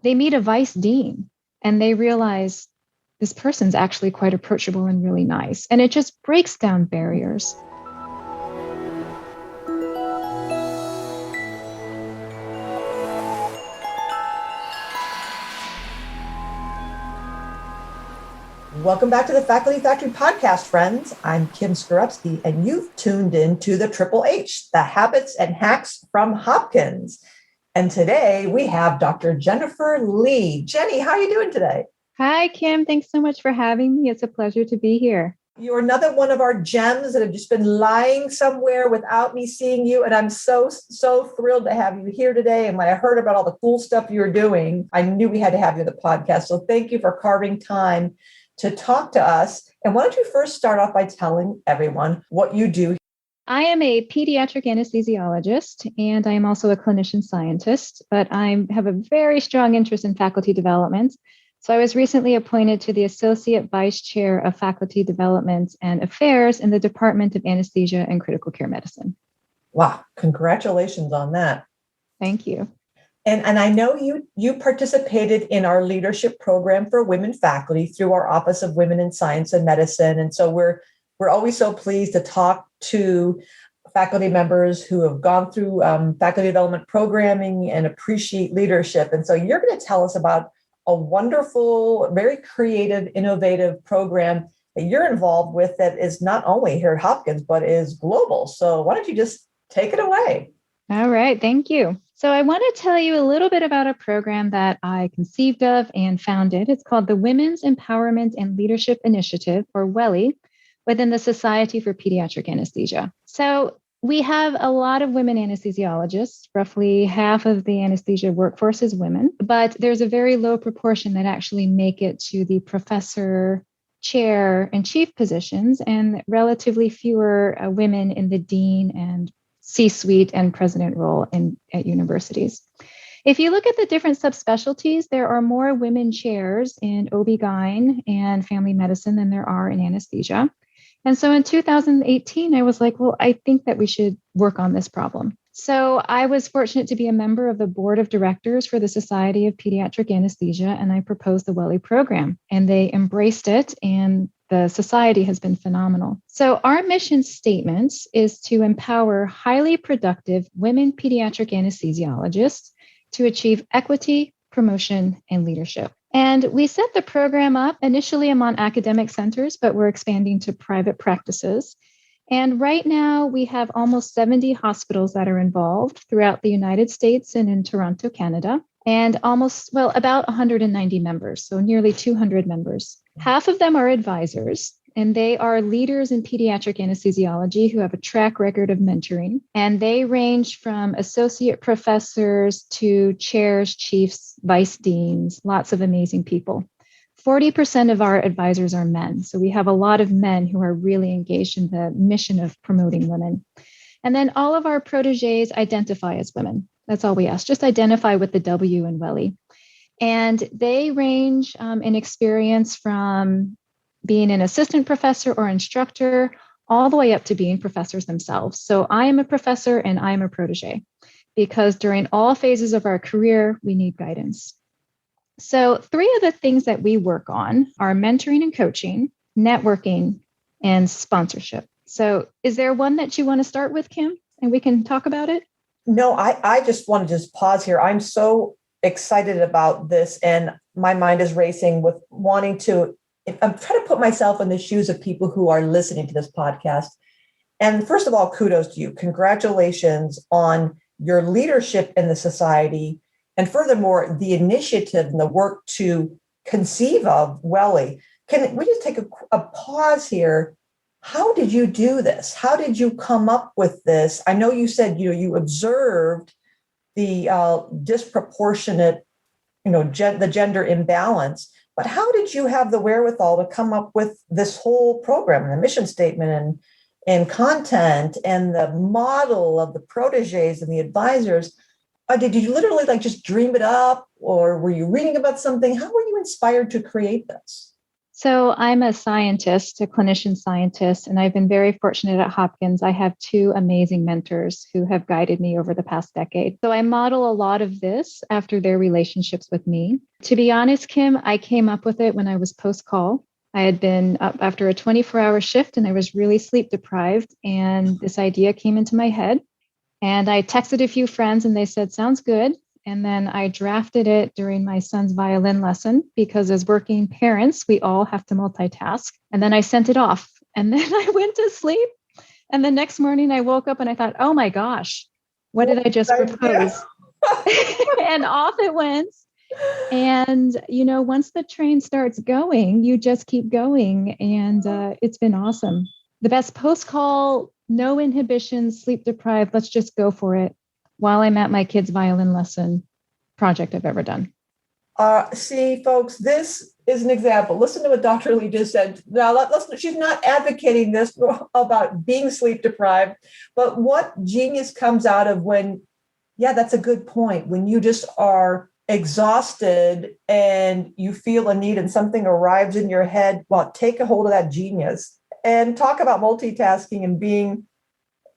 they meet a vice dean and they realize this person's actually quite approachable and really nice. And it just breaks down barriers. Welcome back to the Faculty Factory podcast, friends. I'm Kim Skorupski, and you've tuned in to the Triple H, the habits and hacks from Hopkins. And today we have Dr. Jennifer Lee. Jenny, how are you doing today? Hi, Kim. Thanks so much for having me. It's a pleasure to be here. You're another one of our gems that have just been lying somewhere without me seeing you. And I'm so thrilled to have you here today. And when I heard about all the cool stuff you were doing, I knew we had to have you on the podcast. So thank you for carving time to talk to us. And why don't you first start off by telling everyone what you do? I am a pediatric anesthesiologist, and I am also a clinician scientist, but I have a very strong interest in faculty development. So I was recently appointed to the Associate Vice Chair of Faculty Development and Affairs in the Department of Anesthesia and Critical Care Medicine. Wow, congratulations on that. Thank you. And I know you participated in our leadership program for women faculty through our Office of Women in Science and Medicine. And so we're always so pleased to talk to faculty members who have gone through faculty development programming and appreciate leadership. And so you're going to tell us about a wonderful, very creative, innovative program that you're involved with that is not only here at Hopkins, but is global. So why don't you just take it away? All right. Thank you. So I want to tell you a little bit about a program that I conceived of and founded. It's called the Women's Empowerment and Leadership Initiative, or WELI, within the Society for Pediatric Anesthesia. So we have a lot of women anesthesiologists. Roughly half of the anesthesia workforce is women, but there's a very low proportion that actually make it to the professor, chair, and chief positions, and relatively fewer women in the dean and C-suite and president role at universities. If you look at the different subspecialties, there are more women chairs in OB-GYN and family medicine than there are in anesthesia. And so in 2018, I was like, well, I think that we should work on this problem. So I was fortunate to be a member of the board of directors for the Society of Pediatric Anesthesia, and I proposed the WELI program, and they embraced it, and the society has been phenomenal. So our mission statement is to empower highly productive women pediatric anesthesiologists to achieve equity, promotion, and leadership. And we set the program up initially among academic centers, but we're expanding to private practices. And right now we have almost 70 hospitals that are involved throughout the United States and in Toronto, Canada, and about 190 members, so nearly 200 members. Half of them are advisors, and they are leaders in pediatric anesthesiology who have a track record of mentoring. And they range from associate professors to chairs, chiefs, vice deans, lots of amazing people. 40% of our advisors are men. So we have a lot of men who are really engaged in the mission of promoting women. And then all of our proteges identify as women. That's all we ask. Just identify with the W in WELI. And they range in experience from being an assistant professor or instructor all the way up to being professors themselves. So I am a professor and I am a protege because during all phases of our career, we need guidance. So 3 of the things that we work on are mentoring and coaching, networking, and sponsorship. So is there one that you want to start with, Kim, and we can talk about it? No, I just want to just pause here. I'm so excited about this, and my mind is racing with wanting to, I'm trying to put myself in the shoes of people who are listening to this podcast. And first of all, kudos to you. Congratulations on your leadership in the society. And furthermore, the initiative and the work to conceive of WELI. Can we just take a pause here? How did you do this? How did you come up with this? I know you said you observed the disproportionate, the gender imbalance, but how did you have the wherewithal to come up with this whole program, the mission statement and content and the model of the proteges and the advisors? Did you literally just dream it up, or were you reading about something? How were you inspired to create this? So I'm a scientist, a clinician scientist, and I've been very fortunate at Hopkins. I have two amazing mentors who have guided me over the past decade. So I model a lot of this after their relationships with me. To be honest, Kim, I came up with it when I was post-call. I had been up after a 24-hour shift and I was really sleep deprived. And this idea came into my head. And I texted a few friends and they said, sounds good. And then I drafted it during my son's violin lesson because as working parents, we all have to multitask. And then I sent it off and then I went to sleep. And the next morning I woke up and I thought, oh my gosh, what did I just propose? And off it went. And, once the train starts going, you just keep going. And it's been awesome. The best post-call, no inhibitions, sleep deprived. Let's just go for it while I'm at my kid's violin lesson project I've ever done. See, folks, this is an example. Listen to what Dr. Lee just said. Now, listen, she's not advocating this about being sleep deprived, but what genius comes out of when, that's a good point. When you just are exhausted and you feel a need and something arrives in your head, well, take a hold of that genius and talk about multitasking and being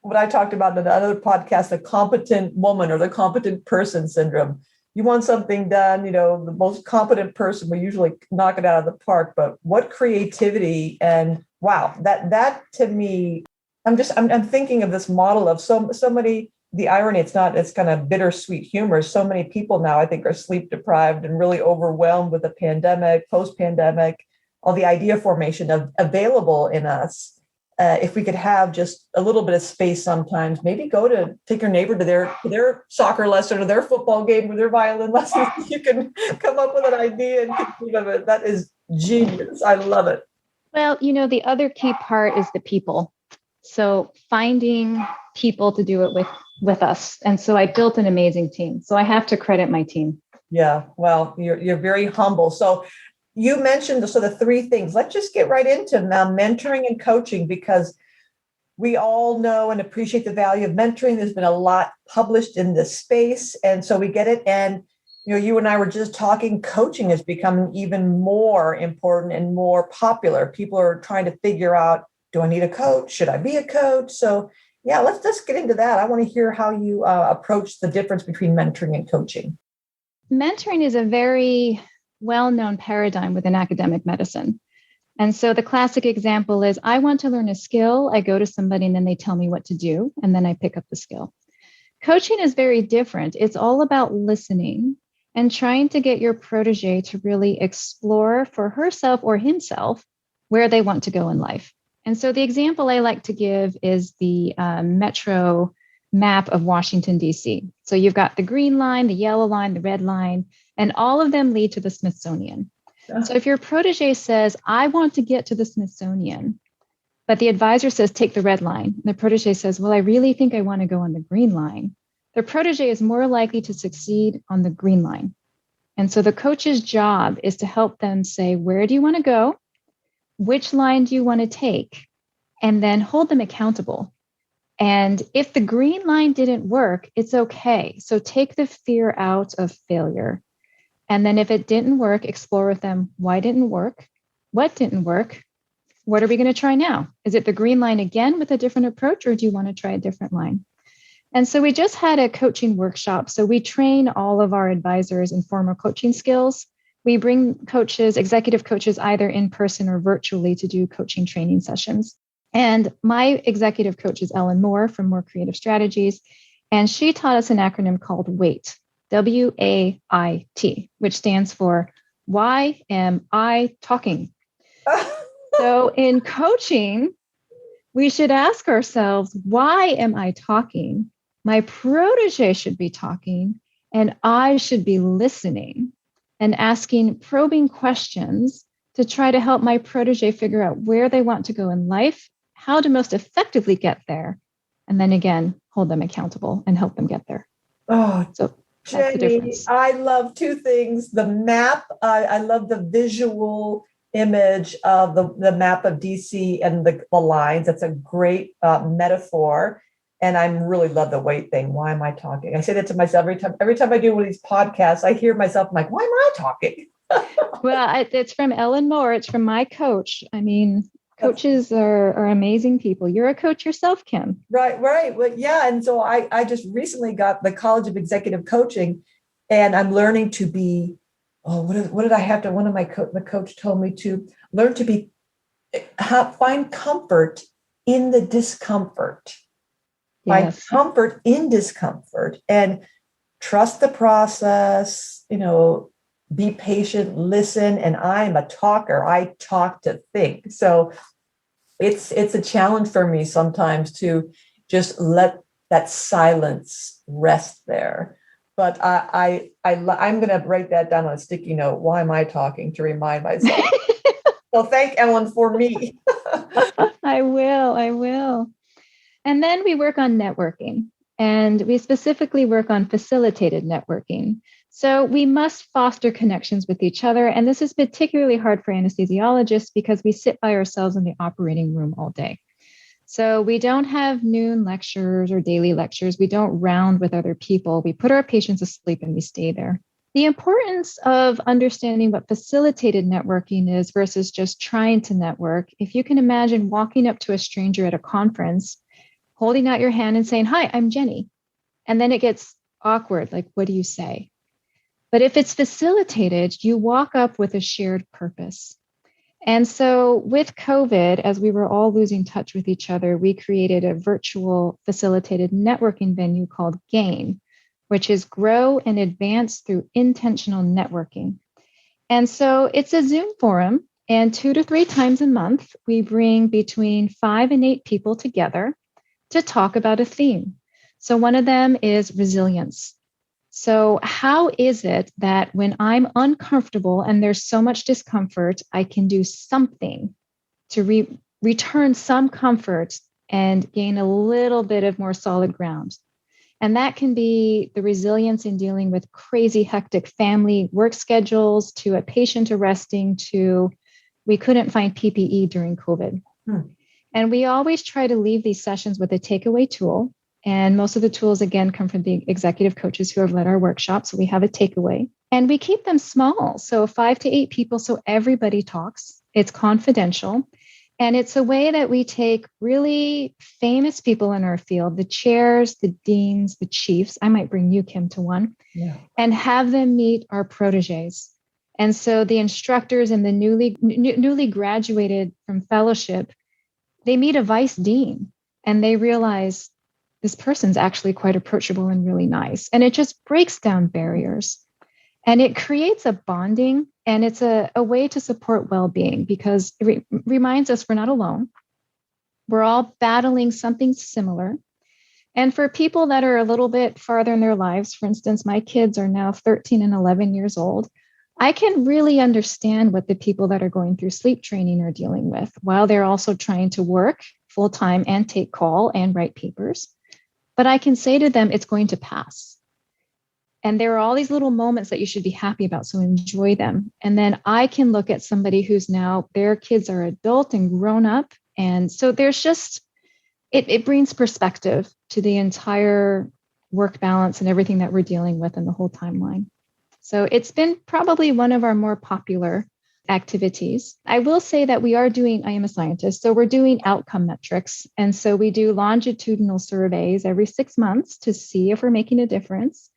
what I talked about in another podcast, the competent woman or the competent person syndrome. You want something done, the most competent person will usually knock it out of the park, but what creativity and wow, that to me, I'm thinking of this model of so many, the irony, it's kind of bittersweet humor. So many people now, I think, are sleep deprived and really overwhelmed with the pandemic, post-pandemic, all the idea formation of available in us. If we could have just a little bit of space sometimes, maybe take your neighbor to their soccer lesson or their football game or their violin lesson. You can come up with an idea and conceive of it. That is genius. I love it. Well, the other key part is the people. So finding people to do it with us. And so I built an amazing team. So I have to credit my team. Yeah. Well, you're very humble. So you mentioned the three things. Let's just get right into now, mentoring and coaching, because we all know and appreciate the value of mentoring. There's been a lot published in this space. And so we get it. And, you and I were just talking, coaching is becoming even more important and more popular. People are trying to figure out, do I need a coach? Should I be a coach? So yeah, let's just get into that. I want to hear how you approach the difference between mentoring and coaching. Mentoring is a very well-known paradigm within academic medicine. And so the classic example is I want to learn a skill. I go to somebody and then they tell me what to do, and then I pick up the skill. Coaching is very different. It's all about listening and trying to get your protege to really explore for herself or himself where they want to go in life. And so the example I like to give is the metro map of Washington, D.C. So you've got the green line, the yellow line, the red line, and all of them lead to the Smithsonian. Yeah. So if your protege says, I want to get to the Smithsonian, but the advisor says, take the red line, and the protege says, well, I really think I want to go on the green line, the protege is more likely to succeed on the green line. And so the coach's job is to help them say, where do you want to go? Which line do you want to take? And then hold them accountable. And if the green line didn't work, it's okay. So take the fear out of failure. And then if it didn't work, explore with them, why didn't it work? What didn't work? What are we going to try now? Is it the green line again with a different approach, or do you want to try a different line? And so we just had a coaching workshop. So we train all of our advisors in formal coaching skills. We bring coaches, executive coaches, either in person or virtually to do coaching training sessions. And my executive coach is Ellen Moore from More Creative Strategies. And she taught us an acronym called WAIT, WAIT, which stands for Why Am I Talking? So in coaching, we should ask ourselves, why am I talking? My protege should be talking, and I should be listening and asking probing questions to try to help my protege figure out where they want to go in life, how to most effectively get there, and then again, hold them accountable and help them get there. Oh, so Jenny, I love two things. The map, I love the visual image of the map of DC and the lines. That's a great metaphor. And I really love the weight thing. Why am I talking? I say that to myself every time I do one of these podcasts. I hear myself, I'm like, why am I talking? It's from Ellen Moore. It's from my coach. I mean, coaches are amazing people. You're a coach yourself, Kim. Right, right. Well, yeah. And so I just recently got the College of Executive Coaching, and I'm learning to be, what did I have to, one of my the coach told me to learn to be, find comfort in the discomfort. Find Yes. comfort in discomfort and trust the process, be patient, listen. And I'm a talker. I talk to think. So it's a challenge for me sometimes to just let that silence rest there. But I'm going to write that down on a sticky note. Why am I talking, to remind myself? So thank Ellen for me. I will. And then we work on networking, and we specifically work on facilitated networking. So we must foster connections with each other. And this is particularly hard for anesthesiologists because we sit by ourselves in the operating room all day. So we don't have noon lectures or daily lectures. We don't round with other people. We put our patients asleep and we stay there. The importance of understanding what facilitated networking is versus just trying to network. If you can imagine walking up to a stranger at a conference, holding out your hand and saying, "Hi, I'm Jenny." And then it gets awkward. Like, what do you say? But if it's facilitated, you walk up with a shared purpose. And so with COVID, as we were all losing touch with each other, we created a virtual facilitated networking venue called GAIN, which is Grow and Advance Through Intentional Networking. And so it's a Zoom forum, and 2 to 3 times a month, we bring between 5 and 8 people together to talk about a theme. So one of them is resilience. So how is it that when I'm uncomfortable and there's so much discomfort, I can do something to return some comfort and gain a little bit of more solid ground? And that can be the resilience in dealing with crazy, hectic family work schedules, to a patient arresting, to we couldn't find PPE during COVID. And we always try to leave these sessions with a takeaway tool. And most of the tools, again, come from the executive coaches who have led our workshop. So we have a takeaway. And we keep them small. So 5 to 8 people. So everybody talks. It's confidential. And it's a way that we take really famous people in our field, the chairs, the deans, the chiefs. I might bring you, Kim, to one, and have them meet our proteges. And so the instructors and the newly graduated from fellowship, they meet a vice dean and they realize this person's actually quite approachable and really nice. And it just breaks down barriers. And it creates a bonding, and it's a way to support well-being, because it reminds us we're not alone. We're all battling something similar. And for people that are a little bit farther in their lives, for instance, my kids are now 13 and 11 years old. I can really understand what the people that are going through sleep training are dealing with, while they're also trying to work full-time and take call and write papers. But I can say to them, it's going to pass. And there are all these little moments that you should be happy about, so enjoy them. And then I can look at somebody who's now, their kids are adult and grown up. And so there's just, it brings perspective to the entire work balance and everything that we're dealing with in the whole timeline. So it's been probably one of our more popular activities. I will say that I am a scientist, so we're doing outcome metrics. And so we do longitudinal surveys every 6 months to see if we're making a difference.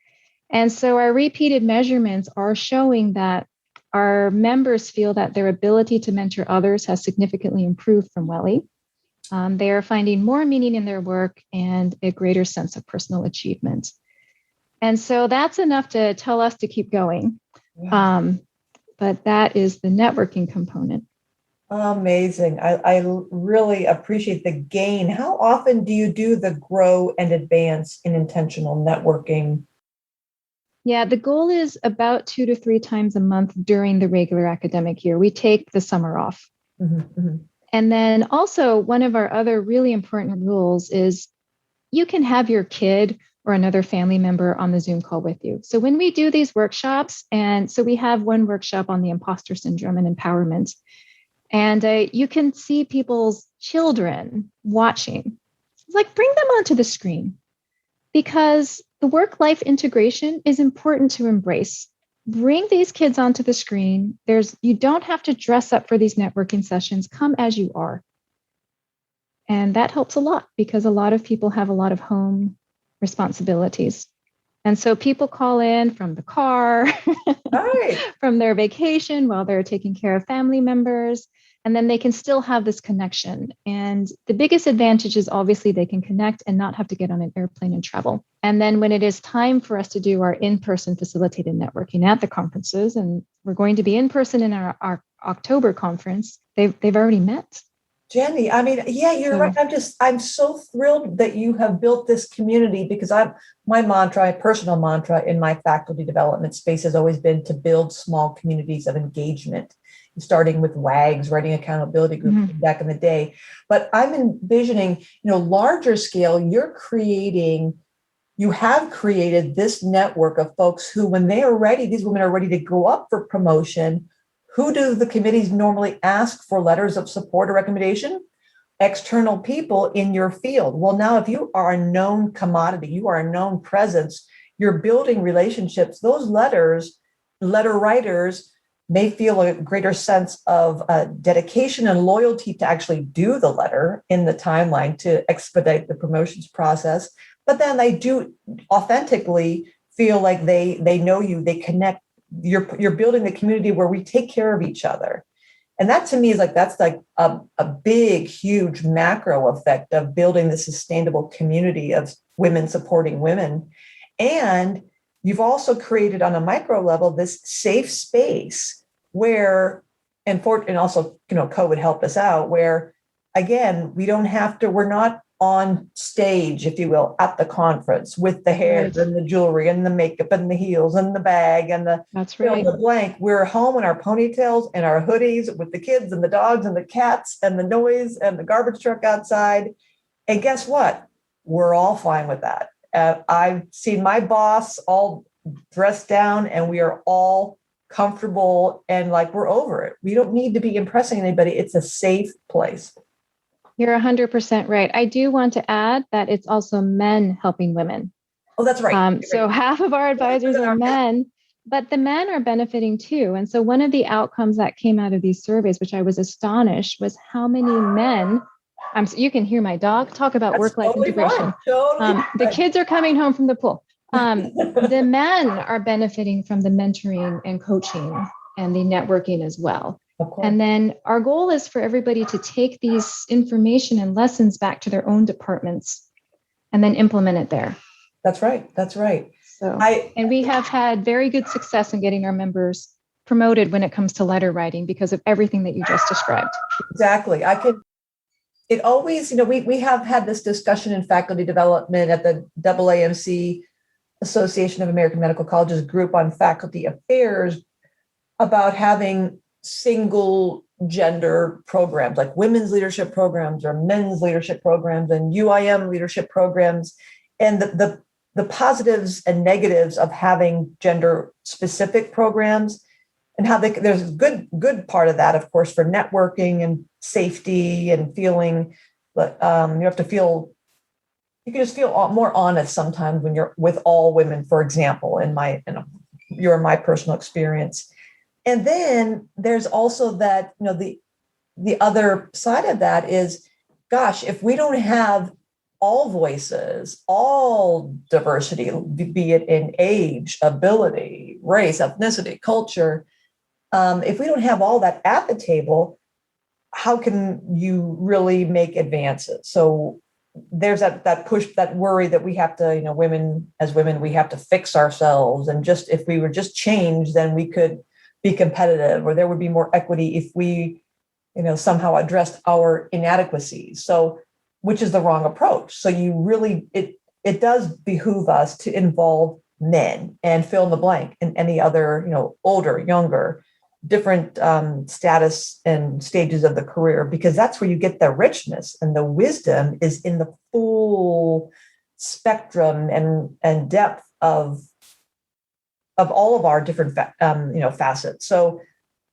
And so our repeated measurements are showing that our members feel that their ability to mentor others has significantly improved from WELI. They are finding more meaning in their work and a greater sense of personal achievement. And so that's enough to tell us to keep going. But that is the networking component. Amazing. I really appreciate the GAIN. How often do you do the Grow and Advance in Intentional Networking? Yeah, the goal is about 2 to 3 times a month during the regular academic year. We take the summer off. And then also, one of our other really important rules is you can have your kid or another family member on the Zoom call with you. So when we do these workshops, and so we have one workshop on the imposter syndrome and empowerment, and you can see people's children watching. It's like, bring them onto the screen, because the work-life integration is important to embrace. bring these kids onto the screen. You don't have to dress up for these networking sessions. Come as you are. And that helps a lot because a lot of people have a lot of home responsibilities. And so people call in from the car, Right. from their vacation while they're taking care of family members. And then they can still have this connection. And the biggest advantage is obviously they can connect and not have to get on an airplane and travel. And then when it is time for us to do our in-person facilitated networking at the conferences, and we're going to be in person in our October conference, they've already met. Jenny, I mean, yeah, you're right. I'm so thrilled that you have built this community because my personal mantra in my faculty development space has always been to build small communities of engagement, starting with WAGs, writing accountability groups back in the day. But I'm envisioning, larger scale, you have created this network of folks who, when they are ready, these women are ready to go up for promotion. Who do the committees normally ask for letters of support or recommendation? External people in your field. Well, now, if you are a known commodity, you are a known presence, you're building relationships. Those letter writers may feel a greater sense of dedication and loyalty to actually do the letter in the timeline to expedite the promotions process. But then they do authentically feel like they know you, they connect. You're building a community where we take care of each other. And that to me is that's like a big, huge macro effect of building the sustainable community of women supporting women. And you've also created on a micro level this safe space where, and also, COVID helped us out, where again, we're not on stage, if you will, at the conference with the hair and the jewelry and the makeup and the heels and the bag and the blank. We're home in our ponytails and our hoodies with the kids and the dogs and the cats and the noise and the garbage truck outside. And guess what? We're all fine with that. I've seen my boss all dressed down and we are all comfortable and like we're over it. We don't need to be impressing anybody. It's a safe place. You're 100% right. I do want to add that it's also men helping women. Oh, that's right. So half of our advisors are men, but the men are benefiting too. And so one of the outcomes that came out of these surveys, which I was astonished, was how many men, you can hear my dog talk about work-life integration. The kids are coming home from the pool. The men are benefiting from the mentoring and coaching and the networking as well. And then our goal is for everybody to take these information and lessons back to their own departments and then implement it there. That's right. That's right. And we have had very good success in getting our members promoted when it comes to letter writing because of everything that you just described. Exactly. It always, we have had this discussion in faculty development at the AAMC, Association of American Medical Colleges group on faculty affairs, about having single gender programs like women's leadership programs or men's leadership programs and UIM leadership programs, and the positives and negatives of having gender specific programs, and how there's a good part of that, of course, for networking and safety and feeling. But you can just feel more honest sometimes when you're with all women, for example, in my personal experience. And then there's also that, the other side of that is, gosh, if we don't have all voices, all diversity, be it in age, ability, race, ethnicity, culture, if we don't have all that at the table, how can you really make advances? So there's that push, that worry that we have to, women, we have to fix ourselves. And just if we were just changed, then we could be competitive, or there would be more equity if we, somehow addressed our inadequacies. So, which is the wrong approach. So it does behoove us to involve men and fill in the blank and any other, older, younger, different status and stages of the career, because that's where you get the richness, and the wisdom is in the full spectrum and depth of all of our different facets. So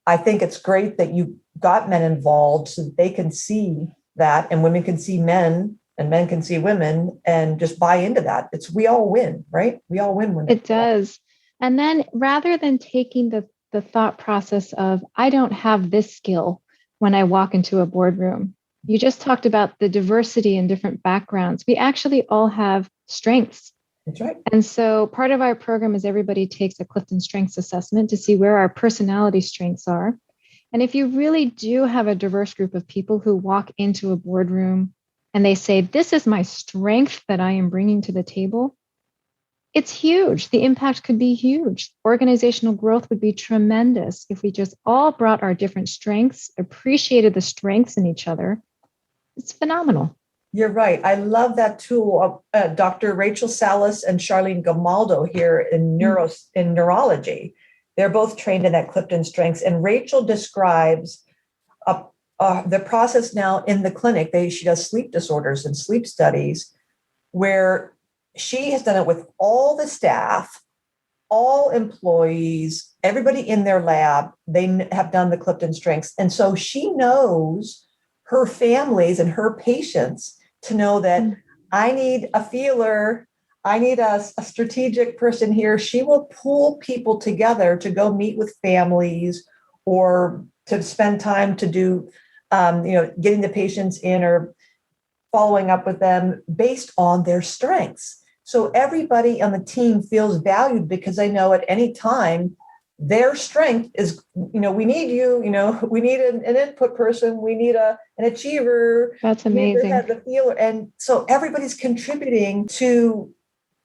I think it's great that you got men involved so that they can see that, and women can see men, and men can see women, and just buy into that. We all win, right? We all win when it does. And then rather than taking the thought process of, I don't have this skill when I walk into a boardroom, you just talked about the diversity in different backgrounds. We actually all have strengths. That's right. And so part of our program is everybody takes a Clifton Strengths assessment to see where our personality strengths are. And if you really do have a diverse group of people who walk into a boardroom and they say, this is my strength that I am bringing to the table, it's huge. The impact could be huge. Organizational growth would be tremendous if we just all brought our different strengths, appreciated the strengths in each other. It's phenomenal. You're right. I love that tool. Dr. Rachel Salas and Charlene Gamaldo here in neurology. They're both trained in that Clifton Strengths. And Rachel describes the process now in the clinic. She does sleep disorders and sleep studies where she has done it with all the staff, all employees, everybody in their lab. They have done the Clifton Strengths. And so she knows her families and her patients to know that I need a feeler, I need a strategic person here. She will pull people together to go meet with families or to spend time to do, getting the patients in or following up with them based on their strengths. So everybody on the team feels valued because they know at any time their strength is, we need you, we need an input person, we need an achiever. That's amazing. The feeler. And so everybody's contributing to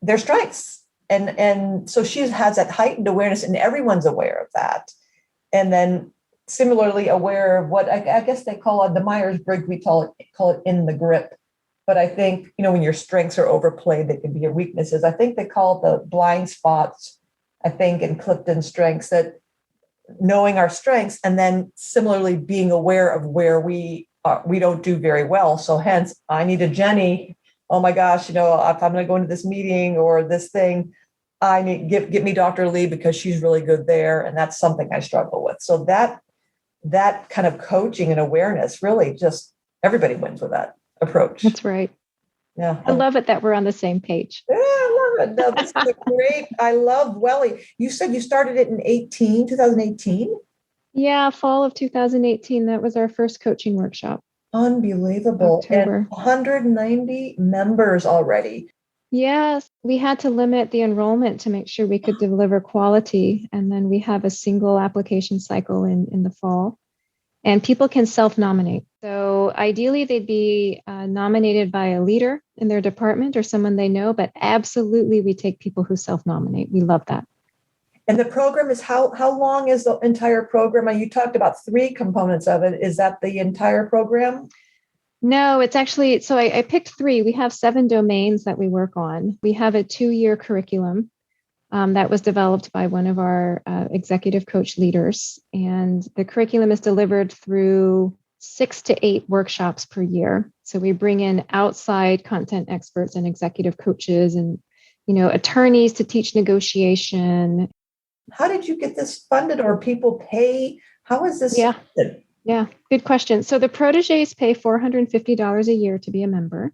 their strengths. And so she has that heightened awareness and everyone's aware of that. And then similarly aware of what I guess they call it the Myers-Briggs, we call it in the grip. But I think, when your strengths are overplayed, they can be your weaknesses. I think they call it the blind spots, I think, in Clifton Strengths, that knowing our strengths and then similarly being aware of where we don't do very well. So hence, I need a Jenny. Oh my gosh, if I'm going to go into this meeting or this thing, I need get me Dr. Lee because she's really good there. And that's something I struggle with. So that kind of coaching and awareness, really just everybody wins with that approach. That's right. Yeah. I love it that we're on the same page. Yeah, I love it. No, this is great. I love WELI. You said you started it in 2018? Yeah, fall of 2018. That was our first coaching workshop. Unbelievable. October. And 190 members already. Yes, we had to limit the enrollment to make sure we could deliver quality. And then we have a single application cycle in the fall. And people can self-nominate. So ideally, they'd be nominated by a leader in their department or someone they know, but absolutely we take people who self-nominate. We love that. And the program is how long is the entire program? And you talked about 3 components of it. Is that the entire program? No, it's actually, so I picked 3. We have 7 domains that we work on. We have a 2-year curriculum that was developed by one of our executive coach leaders. And the curriculum is delivered through 6 to 8 workshops per year. So we bring in outside content experts and executive coaches and, attorneys to teach negotiation. How did you get this funded, or people pay? How is this? Yeah, good question. So the proteges pay $450 a year to be a member,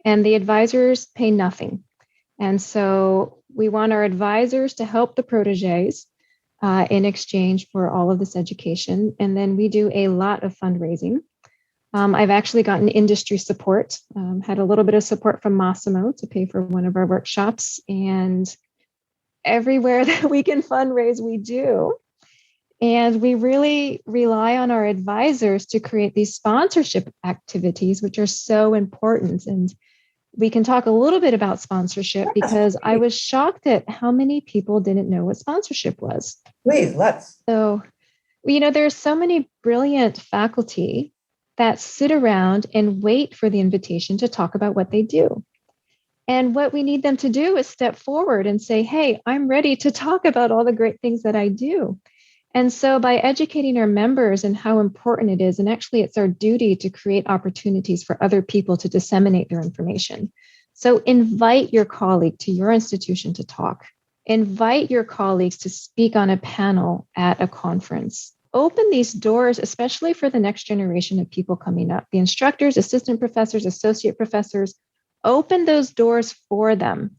and the advisors pay nothing. And so we want our advisors to help the proteges in exchange for all of this education. And then we do a lot of fundraising. I've actually gotten industry support, had a little bit of support from Massimo to pay for one of our workshops. And everywhere that we can fundraise, we do. And we really rely on our advisors to create these sponsorship activities, which are so important. And we can talk a little bit about sponsorship because I was shocked at how many people didn't know what sponsorship was. Please, let's. So, there's so many brilliant faculty that sit around and wait for the invitation to talk about what they do. And what we need them to do is step forward and say, hey, I'm ready to talk about all the great things that I do. And so by educating our members and how important it is, and actually it's our duty to create opportunities for other people to disseminate their information. So invite your colleague to your institution to talk. Invite your colleagues to speak on a panel at a conference. Open these doors, especially for the next generation of people coming up. The instructors, assistant professors, associate professors, open those doors for them.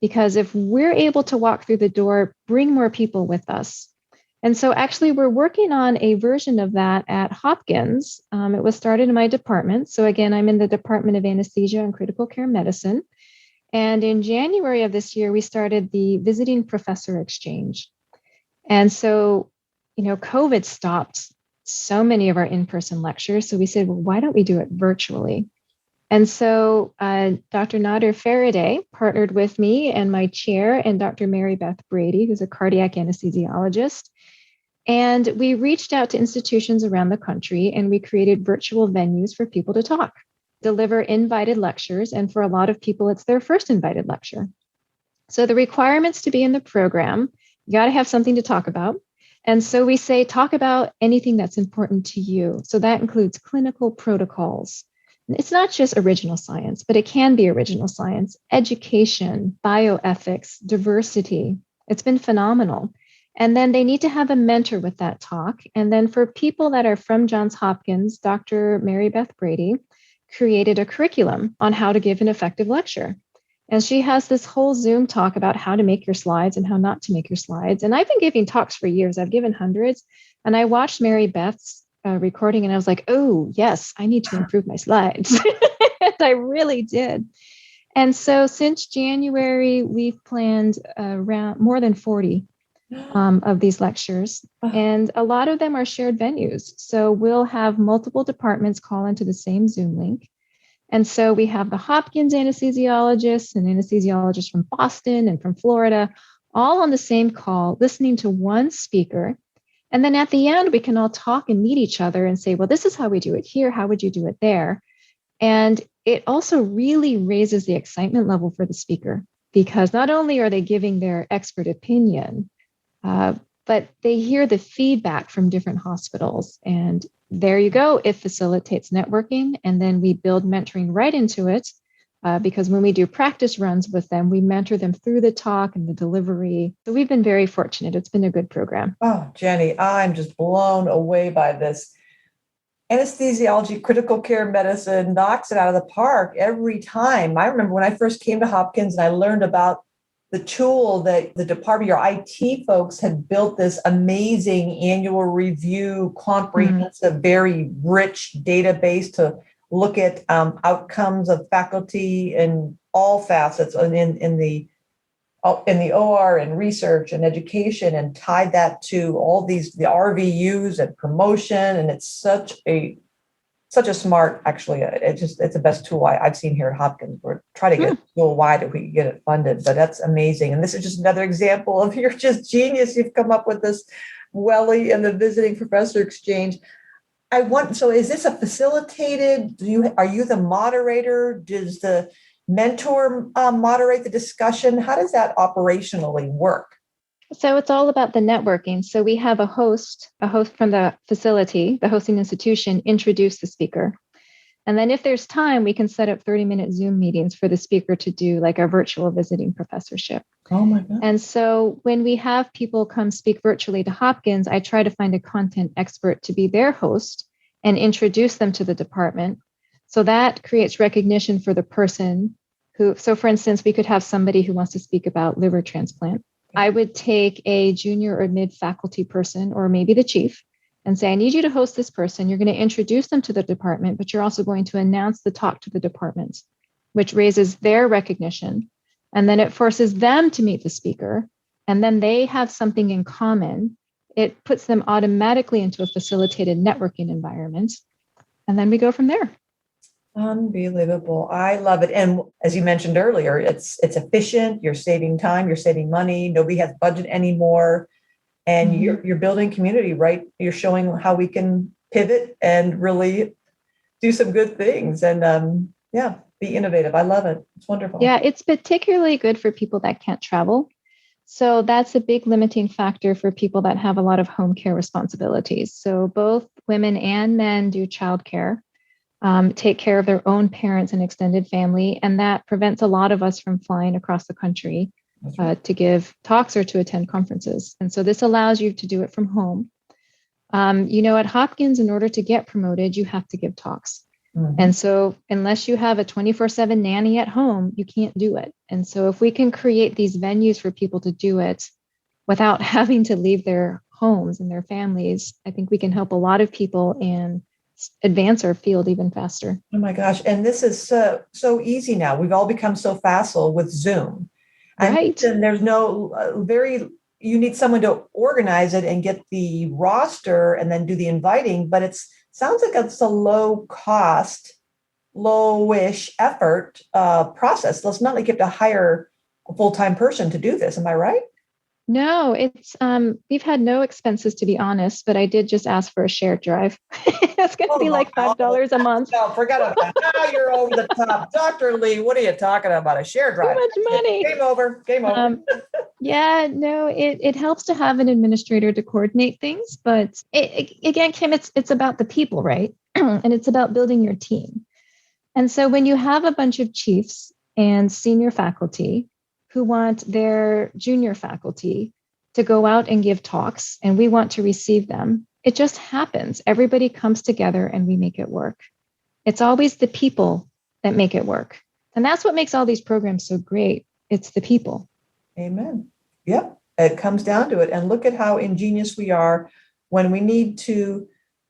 because if we're able to walk through the door, bring more people with us. And so actually we're working on a version of that at Hopkins. It was started in my department. So again, I'm in the Department of Anesthesia and Critical Care Medicine. And in January of this year, we started the Visiting Professor Exchange. And so, COVID stopped so many of our in-person lectures. So we said, well, why don't we do it virtually? And so Dr. Nader Faraday partnered with me and my chair and Dr. Mary Beth Brady, who's a cardiac anesthesiologist. And we reached out to institutions around the country and we created virtual venues for people to talk, deliver invited lectures. And for a lot of people, it's their first invited lecture. So the requirements to be in the program, you got to have something to talk about. And so we say, talk about anything that's important to you. So that includes clinical protocols. It's not just original science, but it can be original science, education, bioethics, diversity. It's been phenomenal. And then they need to have a mentor with that talk. And then for people that are from Johns Hopkins, Dr. Mary Beth Brady created a curriculum on how to give an effective lecture. And she has this whole Zoom talk about how to make your slides and how not to make your slides. And I've been giving talks for years. I've given hundreds. And I watched Mary Beth's recording and I was like, oh, yes, I need to improve my slides. And I really did. And so since January, we've planned around more than 40 of these lectures. And a lot of them are shared venues. So we'll have multiple departments call into the same Zoom link. And so we have the Hopkins anesthesiologists and anesthesiologists from Boston and from Florida, all on the same call, listening to one speaker. And then at the end, we can all talk and meet each other and say, well, this is how we do it here. How would you do it there? And it also really raises the excitement level for the speaker, because not only are they giving their expert opinion, but they hear the feedback from different hospitals. And there you go. It facilitates networking. And then we build mentoring right into it, because when we do practice runs with them, we mentor them through the talk and the delivery. So we've been very fortunate. It's been a good program. Oh, Jenny, I'm just blown away by this. Anesthesiology, critical care medicine knocks it out of the park every time. I remember when I first came to Hopkins and I learned about the tool that the department, your IT folks had built, this amazing annual review, comprehensive, very rich database to look at outcomes of faculty in all facets in the OR and research and education, and tied that to all the RVUs and promotion. And it's such a smart, actually, it's the best tool I've seen here at Hopkins. We're trying to get a tool wide if we can get it funded, but that's amazing. And this is just another example of you're just genius. You've come up with this WELI and the Visiting Professor Exchange. So is this a facilitated, are you the moderator? Does the mentor moderate the discussion? How does that operationally work? So it's all about the networking. So we have a host from the facility, the hosting institution, introduce the speaker. And then if there's time, we can set up 30-minute Zoom meetings for the speaker to do like a virtual visiting professorship. Oh my God. And so when we have people come speak virtually to Hopkins, I try to find a content expert to be their host and introduce them to the department. So that creates recognition for the person so for instance, we could have somebody who wants to speak about liver transplant. I would take a junior or mid-faculty person, or maybe the chief, and say, I need you to host this person. You're going to introduce them to the department, but you're also going to announce the talk to the department, which raises their recognition. And then it forces them to meet the speaker. And then they have something in common. It puts them automatically into a facilitated networking environment. And then we go from there. Unbelievable. I love it. And as you mentioned earlier, it's efficient. You're saving time, you're saving money. Nobody has budget anymore. And you're building community, right? You're showing how we can pivot and really do some good things and be innovative. I love it. It's wonderful. Yeah, it's particularly good for people that can't travel. So that's a big limiting factor for people that have a lot of home care responsibilities. So both women and men do childcare. Take care of their own parents and extended family. And that prevents a lot of us from flying across the country to give talks or to attend conferences. And so this allows you to do it from home. At Hopkins, in order to get promoted, you have to give talks. Mhm. And so unless you have a 24/7 nanny at home, you can't do it. And so if we can create these venues for people to do it without having to leave their homes and their families, I think we can help a lot of people and advance our field even faster. Oh my gosh. And this is so easy now. We've all become so facile with Zoom. And Right. then there's no you need someone to organize it and get the roster and then do the inviting, but sounds like it's a low cost, lowish effort process. So it's not like you have to hire a full-time person to do this. Am I right? No, it's we've had no expenses to be honest, but I did just ask for a shared drive. It's going to be like $5 a month. No, forget about that. Now you're over the top. Dr. Lee, what are you talking about? A shared drive? Too much money. Game over. Game over. Yeah, no, it helps to have an administrator to coordinate things, but again, Kim, it's about the people, right? And it's about building your team. And so when you have a bunch of chiefs and senior faculty who want their junior faculty to go out and give talks, and we want to receive them, it just happens. Everybody comes together and we make it work. It's always the people that make it work. And that's what makes all these programs so great. It's the people. Amen. Yep. It comes down to it. And look at how ingenious we are when we need to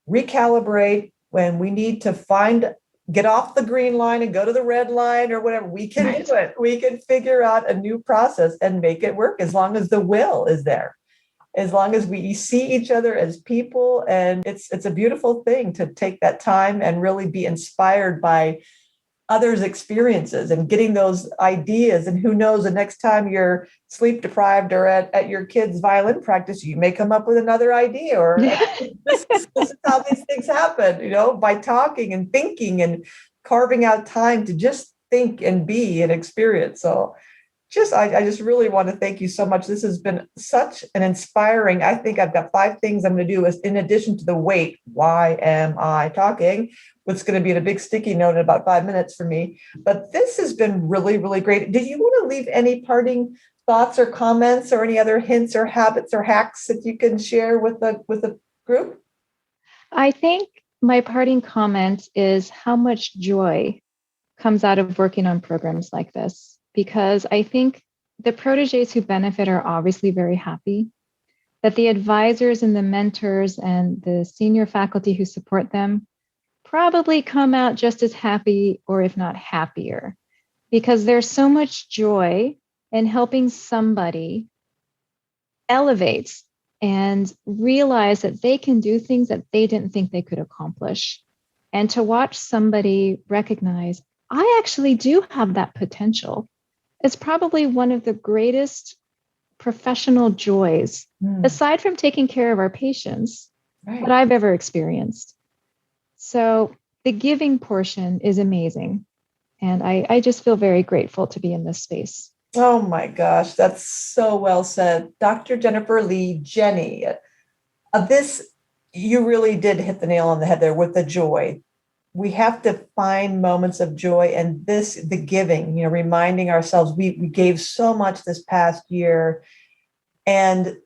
recalibrate, when we need to get off the green line and go to the red line or whatever. We can do it. We can figure out a new process and make it work as long as the will is there, as long as we see each other as people. And it's a beautiful thing to take that time and really be inspired by others' experiences and getting those ideas. And who knows, the next time you're sleep deprived or at your kid's violin practice, you may come up with another idea, or this is how these things happen, by talking and thinking and carving out time to just think and be and experience. So I just really want to thank you so much. This has been such an inspiring, I think I've got 5 things I'm going to do in addition to the wait. Why am I talking? What's going to be in a big sticky note in about 5 minutes for me. But this has been really, really great. Did you want to leave any parting thoughts or comments or any other hints or habits or hacks that you can share with the group? I think my parting comment is how much joy comes out of working on programs like this, because I think the proteges who benefit are obviously very happy, that the advisors and the mentors and the senior faculty who support them probably come out just as happy, or if not happier, because there's so much joy in helping somebody elevate and realize that they can do things that they didn't think they could accomplish. And to watch somebody recognize, I actually do have that potential. It's probably one of the greatest professional joys, aside from taking care of our patients, that I've ever experienced. So the giving portion is amazing. And I just feel very grateful to be in this space. Oh my gosh, that's so well said. Dr. Jennifer Lee, Jenny, you really did hit the nail on the head there with the joy. We have to find moments of joy, and the giving, reminding ourselves we gave so much this past year, and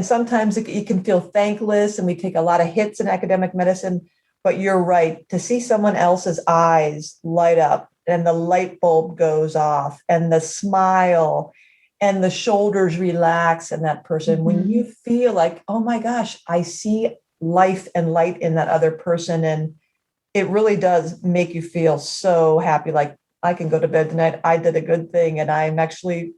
sometimes it can feel thankless, and we take a lot of hits in academic medicine. But you're right, to see someone else's eyes light up and the light bulb goes off and the smile and the shoulders relax in that person, when you feel like, oh my gosh, I see life and light in that other person. And it really does make you feel so happy. Like, I can go to bed tonight. I did a good thing and I'm actually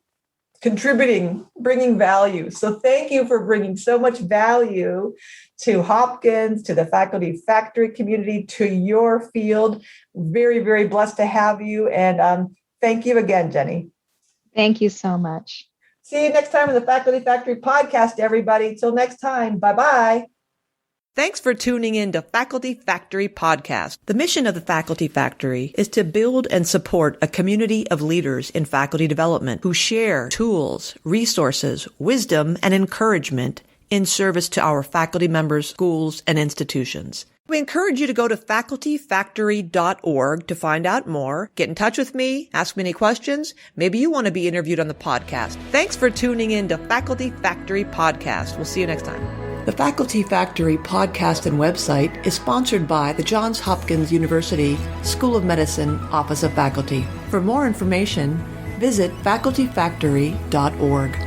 contributing, bringing value. So thank you for bringing so much value to Hopkins, to the faculty factory community, to your field. Very, very blessed to have you. And thank you again, Jenny. Thank you so much. See you next time in the Faculty Factory podcast, everybody. Till next time. Bye-bye. Thanks for tuning in to Faculty Factory Podcast. The mission of the Faculty Factory is to build and support a community of leaders in faculty development who share tools, resources, wisdom, and encouragement in service to our faculty members, schools, and institutions. We encourage you to go to facultyfactory.org to find out more, get in touch with me, ask me any questions. Maybe you want to be interviewed on the podcast. Thanks for tuning in to Faculty Factory Podcast. We'll see you next time. The Faculty Factory podcast and website is sponsored by the Johns Hopkins University School of Medicine Office of Faculty. For more information, visit facultyfactory.org.